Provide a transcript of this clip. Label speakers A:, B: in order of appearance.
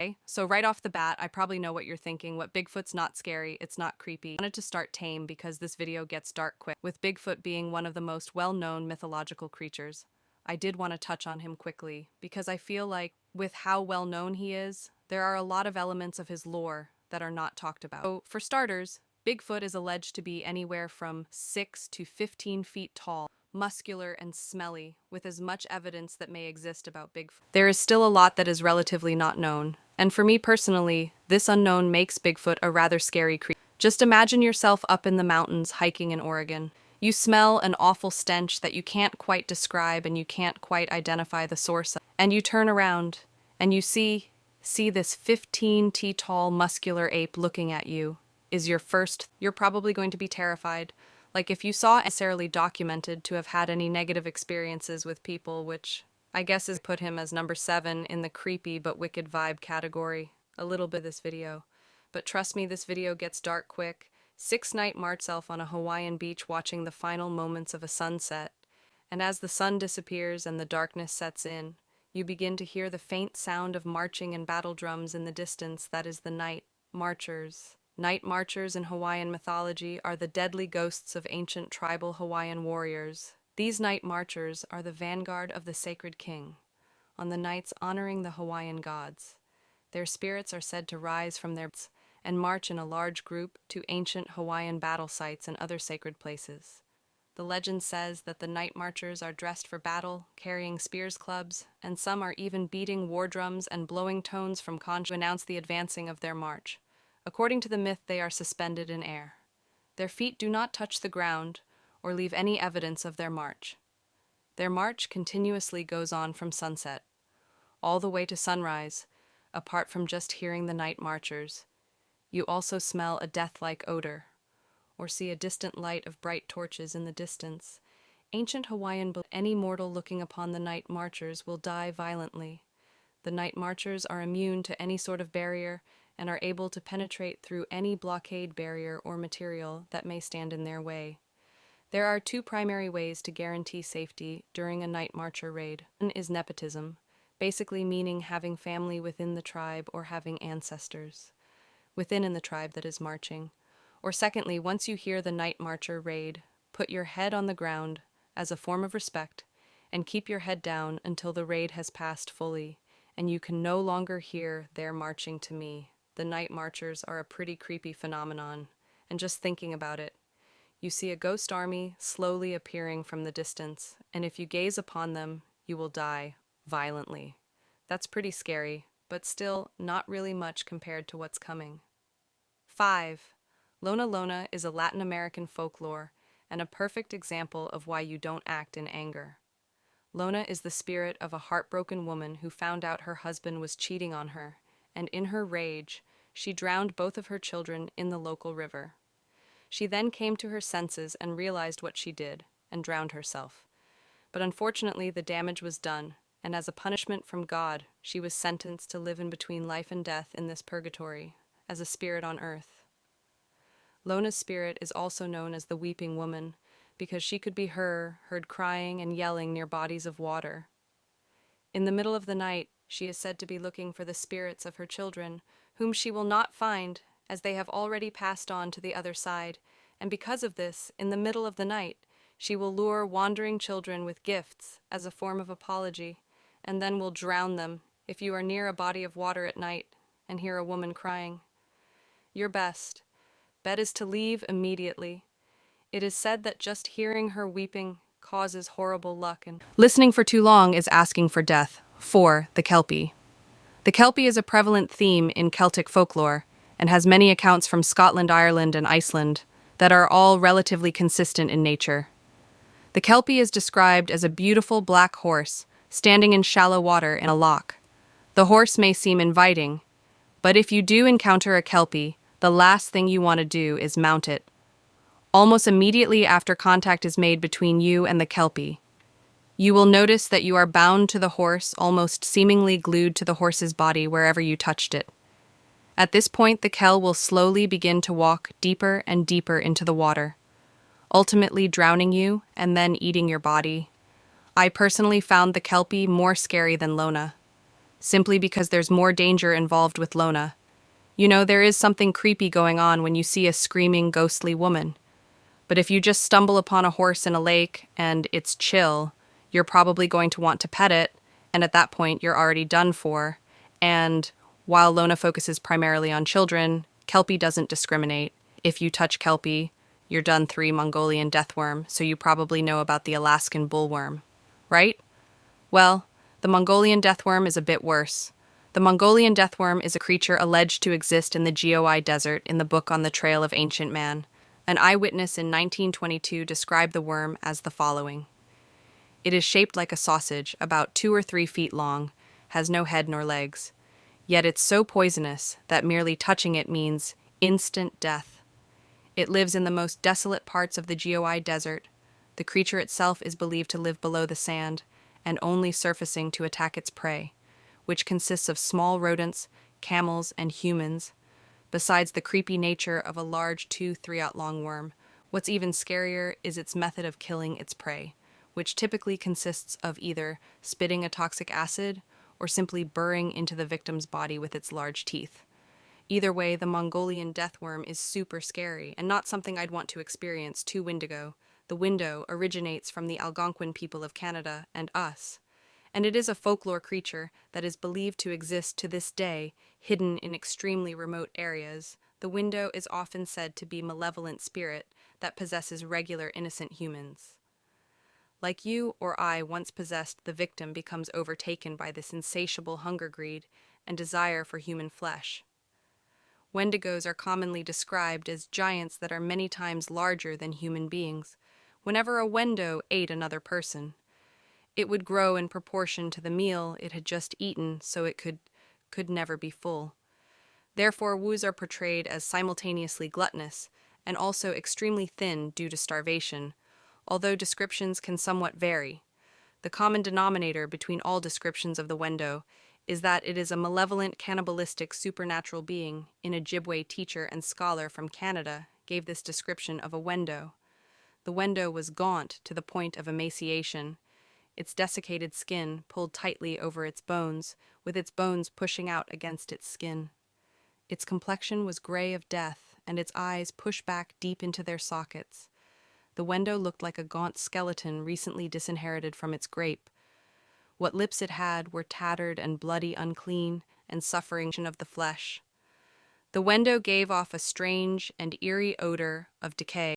A: Okay, so right off the bat, I probably know what you're thinking. What Bigfoot's not scary, it's not creepy. I wanted to start tame because this video gets dark quick, with Bigfoot being one of the most well-known mythological creatures. I did want to touch on him quickly because I feel like with how well-known he is, there are a lot of elements of his lore that are not talked about. So, for starters, Bigfoot is alleged to be anywhere from 6 to 15 feet tall, muscular and smelly, with as much evidence that may exist about Bigfoot. There is still a lot that is relatively not known, and for me personally, this unknown makes Bigfoot a rather scary creature. Just imagine yourself up in the mountains hiking in Oregon. You smell an awful stench that you can't quite describe and you can't quite identify the source of. And you turn around and you see this 15-t tall muscular ape looking at you. Is your first, you're probably going to be terrified. Like if you saw necessarily documented to have had any negative experiences with people, which I guess is put him as number 7 in the creepy but wicked vibe category. A little bit of this video. But trust me, this video gets dark quick. 6-night march self on a Hawaiian beach watching the final moments of a sunset. And as the sun disappears and the darkness sets in, you begin to hear the faint sound of marching and battle drums in the distance. That is the night marchers. Night marchers in Hawaiian mythology are the deadly ghosts of ancient tribal Hawaiian warriors. These night marchers are the vanguard of the sacred king, on the nights honoring the Hawaiian gods. Their spirits are said to rise from their beds and march in a large group to ancient Hawaiian battle sites and other sacred places. The legend says that the night marchers are dressed for battle, carrying spears, clubs, and some are even beating war drums and blowing tones from conch to announce the advancing of their march. According to the myth, they are suspended in air. Their feet do not touch the ground or leave any evidence of their march. Their march continuously goes on from sunset, all the way to sunrise, apart from just hearing the night marchers. You also smell a death-like odor, or see a distant light of bright torches in the distance. Ancient Hawaiian belief any mortal looking upon the night marchers will die violently. The night marchers are immune to any sort of barrier and are able to penetrate through any blockade barrier or material that may stand in their way. There are 2 primary ways to guarantee safety during a night marcher raid. One is nepotism, basically meaning having family within the tribe or having ancestors within the tribe that is marching. Or secondly, once you hear the night marcher raid, put your head on the ground as a form of respect and keep your head down until the raid has passed fully and you can no longer hear their marching to me. The night marchers are a pretty creepy phenomenon, and just thinking about it, you see a ghost army slowly appearing from the distance, and if you gaze upon them, you will die violently. That's pretty scary, but still not really much compared to what's coming. 5. Lona Lona is a Latin American folklore and a perfect example of why you don't act in anger. Lona is the spirit of a heartbroken woman who found out her husband was cheating on her, and in her rage, she drowned both of her children in the local river. She then came to her senses and realized what she did, and drowned herself. But unfortunately, the damage was done, and as a punishment from God, she was sentenced to live in between life and death in this purgatory, as a spirit on earth. Lona's spirit is also known as the Weeping Woman, because she could be heard crying and yelling near bodies of water. In the middle of the night, she is said to be looking for the spirits of her children, whom she will not find, as they have already passed on to the other side, and because of this, in the middle of the night, she will lure wandering children with gifts as a form of apology, and then will drown them if you are near a body of water at night and hear a woman crying. Your best bet is to leave immediately. It is said that just hearing her weeping causes horrible luck, and listening for too long is asking for death. 4. The Kelpie. The Kelpie is a prevalent theme in Celtic folklore and has many accounts from Scotland, Ireland, and Iceland that are all relatively consistent in nature. The Kelpie is described as a beautiful black horse standing in shallow water in a loch. The horse may seem inviting, but if you do encounter a Kelpie, the last thing you want to do is mount it. Almost immediately after contact is made between you and the Kelpie, you will notice that you are bound to the horse, almost seemingly glued to the horse's body wherever you touched it. At this point, the Kel will slowly begin to walk deeper and deeper into the water, ultimately drowning you and then eating your body. I personally found the Kelpie more scary than Lona. simply because there's more danger involved with Lona. You know, there is something creepy going on when you see a screaming, ghostly woman. But if you just stumble upon a horse in a lake and it's chill, you're probably going to want to pet it, and at that point, you're already done for. And while Lona focuses primarily on children, Kelpie doesn't discriminate. If you touch Kelpie, you're done 3 Mongolian deathworm, so you probably know about the Alaskan bullworm, right? Well, the Mongolian deathworm is a bit worse. The Mongolian deathworm is a creature alleged to exist in the Goi Desert in the book On the Trail of Ancient Man. An eyewitness in 1922 described the worm as the following. It is shaped like a sausage, about 2 or 3 feet long, has no head nor legs. Yet it's so poisonous that merely touching it means instant death. It lives in the most desolate parts of the Goi Desert. The creature itself is believed to live below the sand and only surfacing to attack its prey, which consists of small rodents, camels, and humans. Besides the creepy nature of a large 2-3-long worm, what's even scarier is its method of killing its prey, which typically consists of either spitting a toxic acid or simply burrowing into the victim's body with its large teeth. Either way, the Mongolian deathworm is super scary and not something I'd want to experience to Wendigo. The Window originates from the Algonquin people of Canada and us, and it is a folklore creature that is believed to exist to this day, hidden in extremely remote areas. The Window is often said to be a malevolent spirit that possesses regular innocent humans. Like you or I once possessed, the victim becomes overtaken by this insatiable hunger greed and desire for human flesh. Wendigos are commonly described as giants that are many times larger than human beings. Whenever a Wendo ate another person, it would grow in proportion to the meal it had just eaten, so it could never be full. Therefore, Woos are portrayed as simultaneously gluttonous and also extremely thin due to starvation, although descriptions can somewhat vary. The common denominator between all descriptions of the Wendo is that it is a malevolent, cannibalistic, supernatural being. An Ojibwe teacher and scholar from Canada gave this description of a Wendo. The Wendo was gaunt to the point of emaciation, its desiccated skin pulled tightly over its bones, with its bones pushing out against its skin. Its complexion was gray of death, and its eyes pushed back deep into their sockets. The Wendo looked like a gaunt skeleton recently disinherited from its grape. What lips it had were tattered and bloody, unclean, and suffering of the flesh. The Wendo gave off a strange and eerie odor of decay.